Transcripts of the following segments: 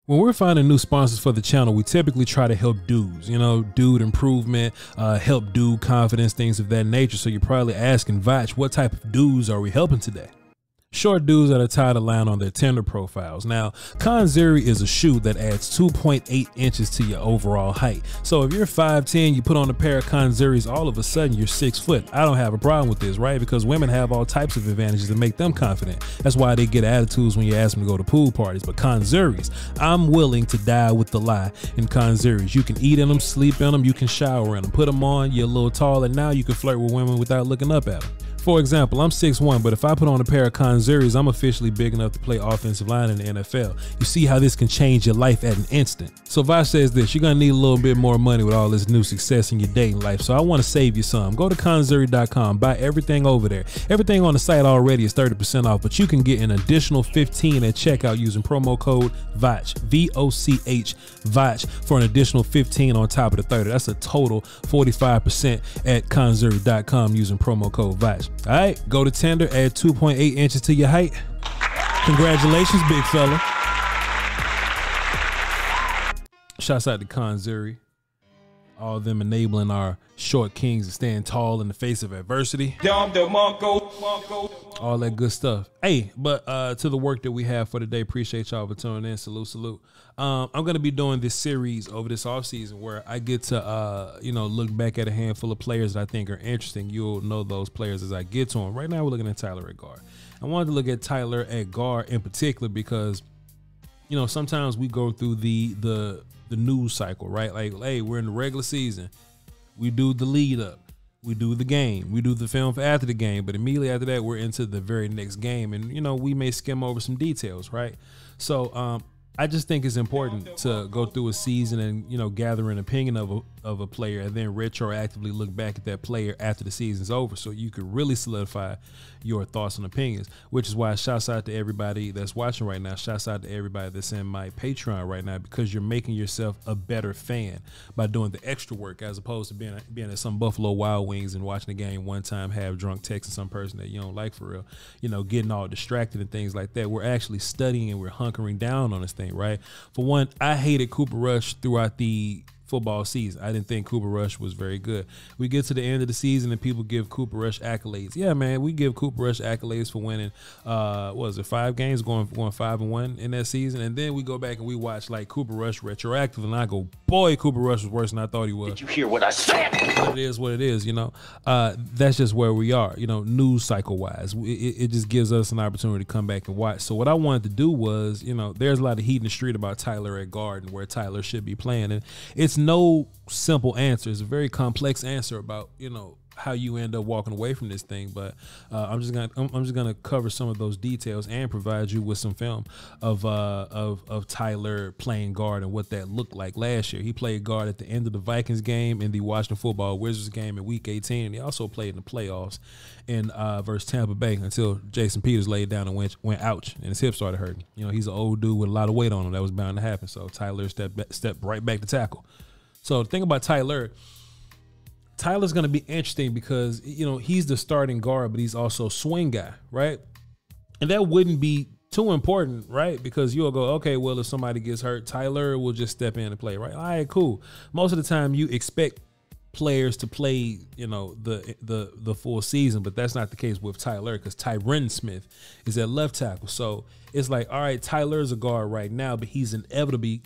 When we're finding new sponsors for the channel, we typically try to help dudes, dude improvement, help dude confidence, things of that nature. So you're probably asking, Voch, what type of dudes are we helping today? Short dudes that are tied a line on their Tinder profiles. Now, Conzeri is a shoe that adds 2.8 inches to your overall height. So if you're 5'10", you put on a pair of Conzeris, all of a sudden you're 6 foot. I don't have a problem with this, right? Because women have all types of advantages that make them confident. That's why they get attitudes when you ask them to go to pool parties. But Conzeris, I'm willing to die with the lie in Conzeris. You can eat in them, sleep in them, you can shower in them. Put them on, you're a little tall, and now you can flirt with women without looking up at them. For example, I'm 6'1", but if I put on a pair of Conzeris, I'm officially big enough to play offensive line in the NFL. You see how this can change your life at an instant. So Voch says this, you're gonna need a little bit more money with all this new success in your dating life. So I wanna save you some. Go to Conzeri.com, buy everything over there. Everything on the site already is 30% off, but you can get an additional 15 at checkout using promo code VOCH, V-O-C-H, VOCH, for an additional 15 on top of the 30. That's a total 45% at Conzeri.com using promo code VOCH. All right, go to Tinder, add 2.8 inches to your height. Congratulations, big fella. Shouts out to Conzeri. All of them enabling our short kings to stand tall in the face of adversity. All that good stuff. Hey, but to the work that we have for today, appreciate y'all for tuning in. Salute, salute. I'm going to be doing this series over this offseason where I get to, look back at a handful of players that I think are interesting. You'll know those players as I get to them. Right now, we're looking at Tyler at guard. I wanted to look at Tyler at guard in particular because, sometimes we go through the news cycle, right? Like, hey, we're in the regular season. We do the lead up. We do the game. We do the film for after the game. But immediately after that, we're into the very next game. And, we may skim over some details, right? So I just think it's important to go through a season and, gather an opinion of a player and then retroactively look back at that player after the season's over so you can really solidify your thoughts and opinions, which is why shouts out to everybody that's watching right now. Shouts out to everybody that's in my Patreon right now, because you're making yourself a better fan by doing the extra work as opposed to being at some Buffalo Wild Wings and watching the game one time, half drunk, texting some person that you don't like for real, getting all distracted and things like that. We're actually studying and we're hunkering down on this thing, right? For one, I hated Cooper Rush throughout the football season. I didn't think Cooper Rush was very good. We get to the end of the season and people give Cooper Rush accolades. Yeah, man, we give Cooper Rush accolades for winning, 5 games, going 5-1 in that season. And then we go back and we watch like Cooper Rush retroactive, and I go, boy, Cooper Rush was worse than I thought he was. Did you hear what I said? But it is what it is, That's just where we are, news cycle wise. It just gives us an opportunity to come back and watch. So what I wanted to do was, there's a lot of heat in the street about Tyler at guard and where Tyler should be playing. And it's no simple answer. It's a very complex answer about, how you end up walking away from this thing. But I'm just gonna cover some of those details and provide you with some film of Tyler playing guard and what that looked like last year. He played guard at the end of the Vikings game and the Washington Football Wizards game in Week 18. And he also played in the playoffs in versus Tampa Bay until Jason Peters laid down and went ouch, and his hip started hurting. He's an old dude with a lot of weight on him. That was bound to happen. So Tyler stepped right back to tackle. So the thing about Tyler's going to be interesting because, he's the starting guard, but he's also swing guy, right? And that wouldn't be too important, right? Because you'll go, okay, well, if somebody gets hurt, Tyler will just step in and play, right? All right, cool. Most of the time you expect players to play, the full season, but that's not the case with Tyler because Tyron Smith is at left tackle. So it's like, all right, Tyler's a guard right now, but he's inevitably,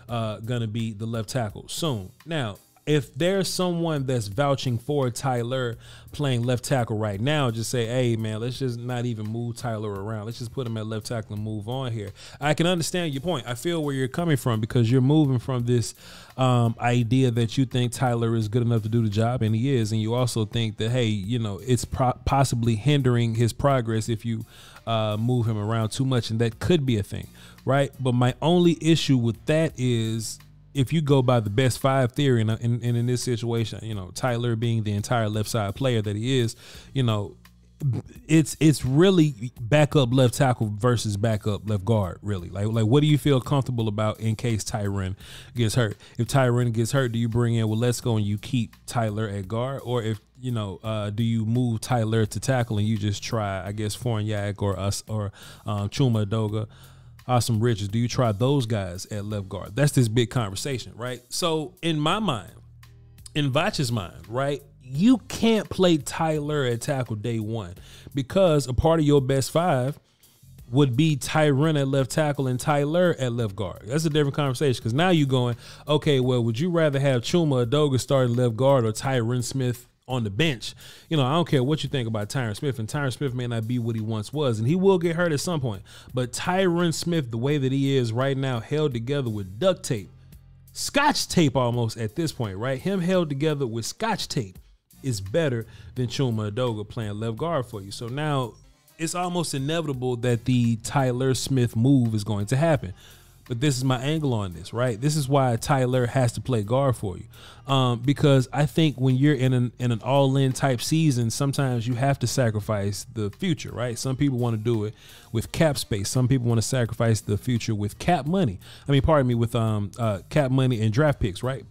gonna be the left tackle soon. Now, if there's someone that's vouching for Tyler playing left tackle right now, just say, hey, man, let's just not even move Tyler around. Let's just put him at left tackle and move on here. I can understand your point. I feel where you're coming from because you're moving from this idea that you think Tyler is good enough to do the job, and he is. And you also think that, hey, it's possibly hindering his progress if you move him around too much, and that could be a thing, right? But my only issue with that is, if you go by the best 5 theory, and in this situation, Tyler being the entire left side player that he is, it's really backup left tackle versus backup left guard, really. Like what do you feel comfortable about in case Tyron gets hurt? If Tyron gets hurt, do you bring in Waletzko and you keep Tyler at guard? Or if, do you move Tyler to tackle and you just try, I guess, Fournier or Chuma Doga Awesome Richards? Do you try those guys at left guard? That's this big conversation, right? So in my mind, in Voch's mind, right, you can't play Tyler at tackle day one because a part of your best five would be Tyron at left tackle and Tyler at left guard. That's a different conversation because now you're going, okay, well, would you rather have Chuma Edoga starting left guard or Tyron Smith on the bench? You know, I don't care what you think about Tyron Smith, and Tyron Smith may not be what he once was, and he will get hurt at some point. But Tyron Smith, the way that he is right now, held together with duct tape, scotch tape almost at this point, right? Him held together with scotch tape is better than Chuma Edoga playing left guard for you. So now it's almost inevitable that the Tyler Smith move is going to happen. But this is my angle on this, right? This is why Tyler has to play guard for you. Because I think when you're in an all-in type season, sometimes you have to sacrifice the future, right? Some people want to do it with cap space. Some people want to sacrifice the future with cap money. With cap money and draft picks, right?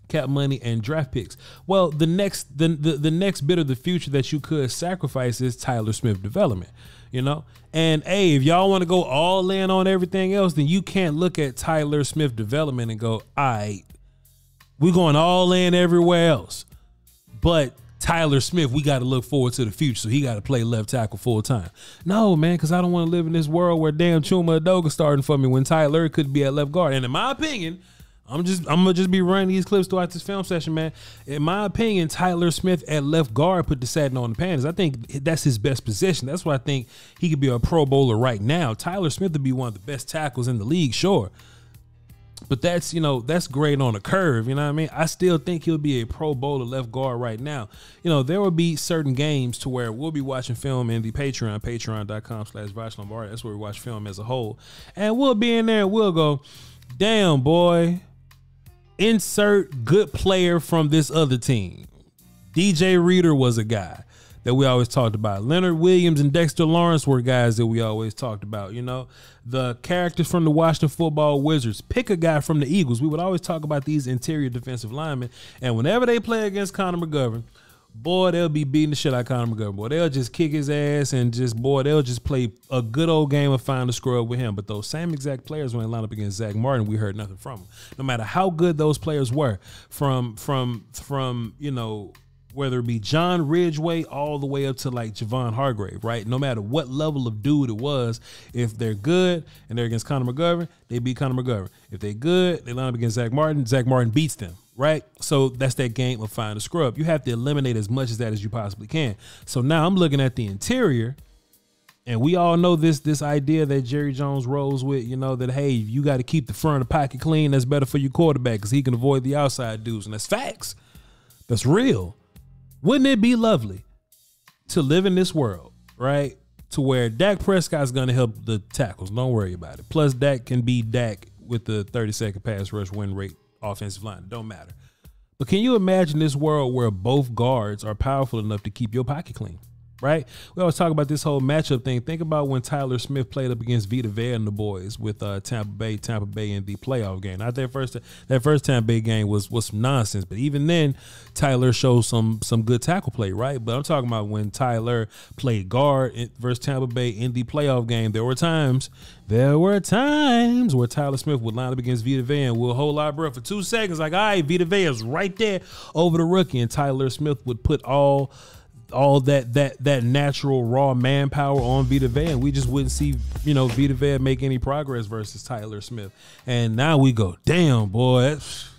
Cap money and draft picks. Well, the next bit of the future that you could sacrifice is Tyler Smith development, you know? And hey, if y'all want to go all in on everything else, then you can't look at Tyler Smith development and go, all right, we're going all in everywhere else. But Tyler Smith, we got to look forward to the future, so he got to play left tackle full time. No, man, because I don't want to live in this world where damn Chuma Edoga starting for me when Tyler could be at left guard. And in my opinion, I'm gonna just be running these clips throughout this film session, man. In my opinion, Tyler Smith at left guard put the satin on the panties. I think that's his best position. That's why I think he could be a Pro Bowler right now. Tyler Smith would be one of the best tackles in the league, sure. But that's, you know, that's great on a curve, you know what I mean? I still think he'll be a Pro Bowler left guard right now. You know, there will be certain games to where we'll be watching film in the patreon.com/Voch Lombardi. That's where we watch film as a whole. And we'll be in there and we'll go, damn, boy, insert good player from this other team. DJ Reader was a guy that we always talked about. Leonard Williams and Dexter Lawrence were guys that we always talked about. You know, the characters from the Washington Football Wizards. Pick a guy from the Eagles. We would always talk about these interior defensive linemen. And whenever they play against Connor McGovern, boy, they'll be beating the shit out of Connor McGovern. Boy, they'll just kick his ass and they'll just play a good old game of find a scrub with him. But those same exact players, when they line up against Zach Martin, we heard nothing from them. No matter how good those players were, from you know, whether it be John Ridgeway all the way up to like Javon Hargrave, right? No matter what level of dude it was, if they're good and they're against Connor McGovern, they beat Connor McGovern. If they're good, they line up against Zach Martin beats them. Right? So that's that game of find a scrub. You have to eliminate as much of that as you possibly can. So now I'm looking at the interior, and we all know this idea that Jerry Jones rolls with, you know, that, hey, you got to keep the front of the pocket clean. That's better for your quarterback because he can avoid the outside dudes. And that's facts. That's real. Wouldn't it be lovely to live in this world, right, to where Dak Prescott's going to help the tackles? Don't worry about it. Plus, Dak can be Dak with the 30-second pass rush win rate. Offensive line, don't matter. But can you imagine this world where both guards are powerful enough to keep your pocket clean, right? We always talk about this whole matchup thing. Think about when Tyler Smith played up against Vita Vea and the boys with Tampa Bay in the playoff game. Not that first Tampa Bay game was some nonsense, but even then, Tyler showed some good tackle play, right? But I'm talking about when Tyler played guard versus Tampa Bay in the playoff game. There were times where Tyler Smith would line up against Vita Vea and we'll hold our breath for 2 seconds, like, all right, Vita Vea is right there over the rookie, and Tyler Smith would put all that natural raw manpower on Vita Vea, and we just wouldn't see, you know, Vita Vea make any progress versus Tyler Smith. And now we go, damn, boy, that's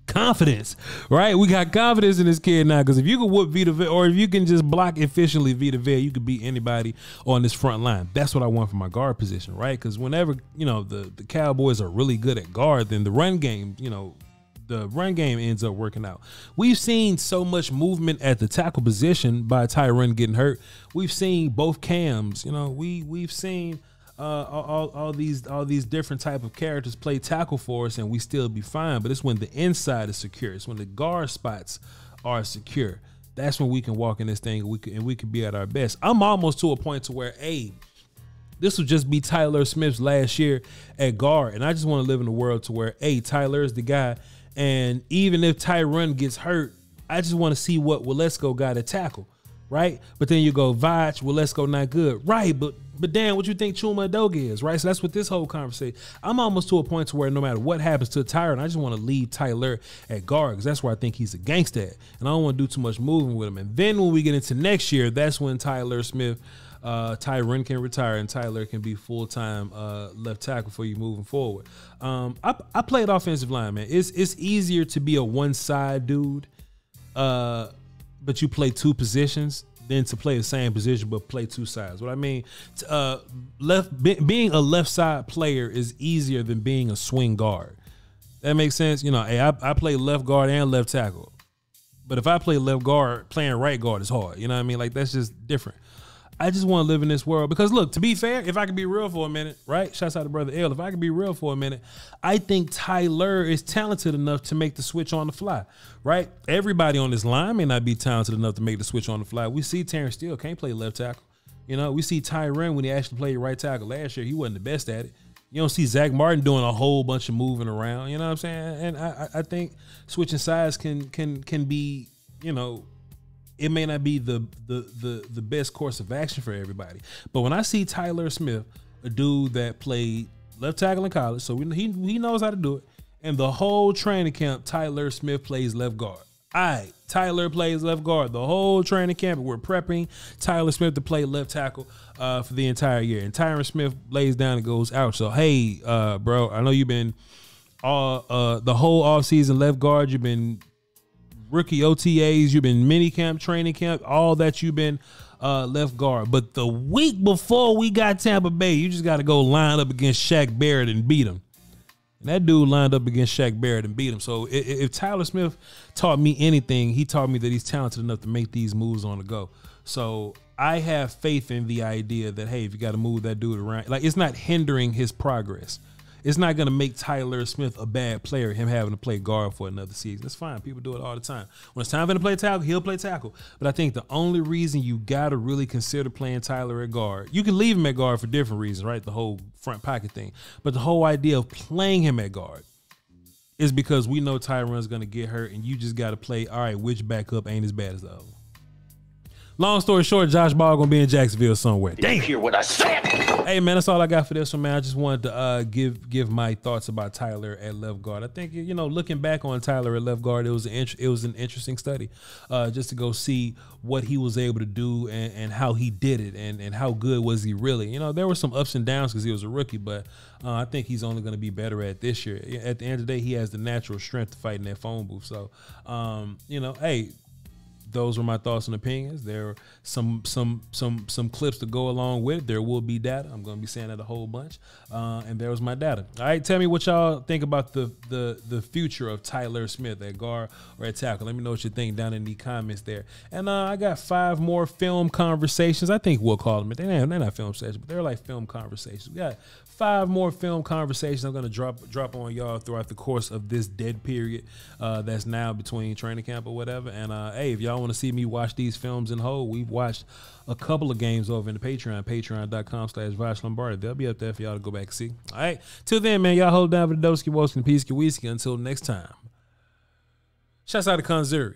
confidence, right? We got confidence in this kid now, because if you can whoop Vita Vea, or if you can just block efficiently Vita Vea, you could beat anybody on this front line. That's what I want for my guard position, right? Because whenever, you know, the Cowboys are really good at guard, then the run game, you know, the run game ends up working out. We've seen so much movement at the tackle position by Tyron getting hurt. We've seen both cams, you know, we've seen all these different type of characters play tackle for us, and we still be fine. But it's when the inside is secure. It's when the guard spots are secure. That's when we can walk in this thing and we can be at our best. I'm almost to a point to where, hey, this will just be Tyler Smith's last year at guard, and I just want to live in a world to where, hey, Tyler is the guy. And even if Tyron gets hurt, I just want to see what Waletzko got to tackle, right? But then you go Voch, well, let's go not good, right? But Dan, what you think Chuma Adoga is, right? So that's what this whole conversation. I'm almost to a point to where no matter what happens to Tyron, I just want to leave Tyler at guard because that's where I think he's a gangster at, and I don't want to do too much moving with him. And then when we get into next year, that's when Tyler Smith, Tyron can retire and Tyler can be full-time left tackle for you moving forward. I played offensive line, man. It's easier to be a one-side dude, but you play 2 positions than to play the same position but play 2 sides. What I mean, being a left side player is easier than being a swing guard. That makes sense. You know, hey, I play left guard and left tackle, but if I play left guard, playing right guard is hard. You know what I mean? Like, that's just different. I just want to live in this world because, look, to be fair, if I could be real for a minute, right? Shouts out to Brother L. If I could be real for a minute, I think Tyler is talented enough to make the switch on the fly, right? Everybody on this line may not be talented enough to make the switch on the fly. We see Terrence Steele can't play left tackle. You know, we see Tyron when he actually played right tackle last year, he wasn't the best at it. You don't see Zach Martin doing a whole bunch of moving around. You know what I'm saying? And I think switching sides can be, you know, it may not be the best course of action for everybody. But when I see Tyler Smith, a dude that played left tackle in college, so he knows how to do it, and the whole training camp, Tyler Smith plays left guard. All right, Tyler plays left guard the whole training camp. We're prepping Tyler Smith to play left tackle for the entire year. And Tyron Smith lays down and goes out. So, hey, bro, I know you've been the whole offseason left guard. You've been rookie OTAs, you've been mini camp, training camp, all that you've been left guard. But the week before we got Tampa Bay, you just got to go line up against Shaq Barrett and beat him. And that dude lined up against Shaq Barrett and beat him. So if Tyler Smith taught me anything, he taught me that he's talented enough to make these moves on the go. So I have faith in the idea that, hey, if you got to move that dude around, like, it's not hindering his progress. It's not going to make Tyler Smith a bad player, him having to play guard for another season. That's fine. People do it all the time. When it's time for him to play tackle, he'll play tackle. But I think the only reason you got to really consider playing Tyler at guard, you can leave him at guard for different reasons, right? The whole front pocket thing. But the whole idea of playing him at guard is because we know Tyron's going to get hurt, and you just got to play, all right, which backup ain't as bad as the other one. Long story short, Josh Ball gonna be in Jacksonville somewhere. Did you hear what I said? Hey man, that's all I got for this one, man. I just wanted to give my thoughts about Tyler at left guard. I think, you know, looking back on Tyler at left guard, it was an interesting study, just to go see what he was able to do and how he did it and how good was he really. You know, there were some ups and downs because he was a rookie, but I think he's only going to be better at this year. At the end of the day, he has the natural strength to fight in that phone booth. So, you know, hey. Those were my thoughts and opinions. There are some clips to go along with it. There will be data. I'm going to be saying that a whole bunch. And there was my data. All right, tell me what y'all think about the future of Tyler Smith at guard or at tackle. Let me know what you think down in the comments there. And I got 5 more film conversations. I think we'll call them. They're not film sessions, but they're like film conversations. We got 5 more film conversations I'm going to drop on y'all throughout the course of this dead period that's now between training camp or whatever. And hey, if y'all want to see me watch these films in whole, we've watched a couple of games over in the patreon.com/Voch Lombardi. They'll be up there for y'all to go back and see. All right, till then, man, y'all hold down for the Doski Woski and Peace Whiskey. Until next time, shouts out to Kanzuri.